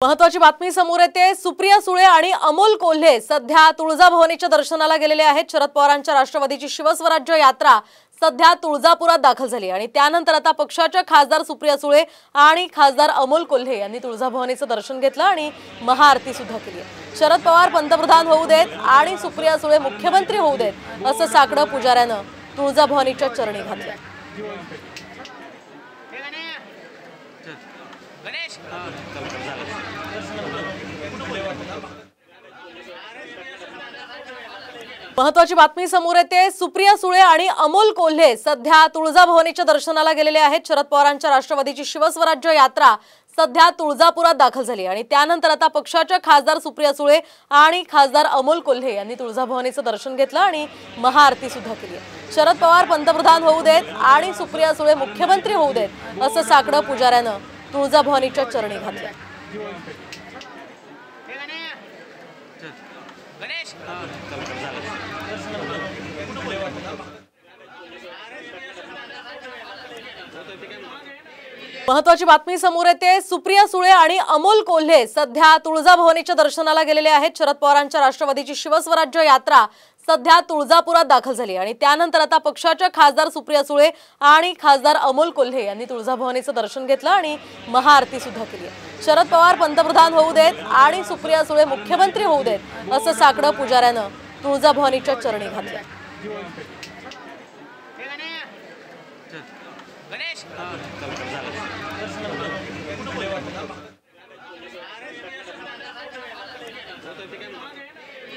महत्वाची बातमी समोर येते। सुप्रिया सुळे आणि अमोल कोल्हे सध्या तुळजाभवानीच्या दर्शनाला गेलेले आहेत। शरद पवारांच्या राष्ट्रवादीची शिवस्वराज्य यात्रा सध्या तुळजापुरात दाखल झाली आणि त्यानंतर आता पक्षाच्या खासदार सुप्रिया सुळे आणि खासदार अमोल कोल्हे यांनी तुळजाभवानीचं दर्शन घेतलं आणि महाआरती सुद्धा केली। शरद पवार पंतप्रधान होऊ देत आणि सुप्रिया सुळे मुख्यमंत्री होऊ देत असं साकडं पुजाऱ्यानं तुळजाभवानीच्या चरणी घातलं। महत्वाची बातमी समोर येते। सुप्रिया सुळे आणि अमोल कोल्हे सध्या तुळजाभवानीच्या दर्शनाला गेलेले आहेत। शरद पवारांच्या राष्ट्रवादीची शिवस्वराज्य यात्रा सध्या तुळजापुरात दाखल झाली आणि त्यानंतर आता पक्षाच्या खासदार सुप्रिया सुळे आणि खासदार अमोल कोल्हे यांनी तुळजाभवानीचं दर्शन घेतलं आणि महाआरती सुद्धा केली। शरद पवार पंतप्रधान होऊ देत आणि सुप्रिया सुळे मुख्यमंत्री होऊ देत असं साकडं पुजाऱ्यानं तुळजाभवानीच्या चरणी घातलं। महत्वाची बातमी समोर येते। सुप्रिया सुळे आणि अमोल कोल्हे सध्या तुळजाभवानीच्या दर्शनाला गेलेले आहेत। शरद पवारांच्या राष्ट्रवादीची शिवस्वराज्य यात्रा सध्या तुळजापुरात दाखल झाली आणि त्यानंतर आता पक्षाच्या खासदार सुप्रिया सुळे आणि खासदार अमोल कोल्हे यांनी तुळजाभवानीचं दर्शन घेतलं आणि महाआरती सुद्धा केली। शरद पवार पंतप्रधान होऊ देत आणि सुप्रिया सुळे मुख्यमंत्री होऊ देत असं साकडं पुजाऱ्यानं तुळजाभवानीच्या चरणी घातलं। गणेश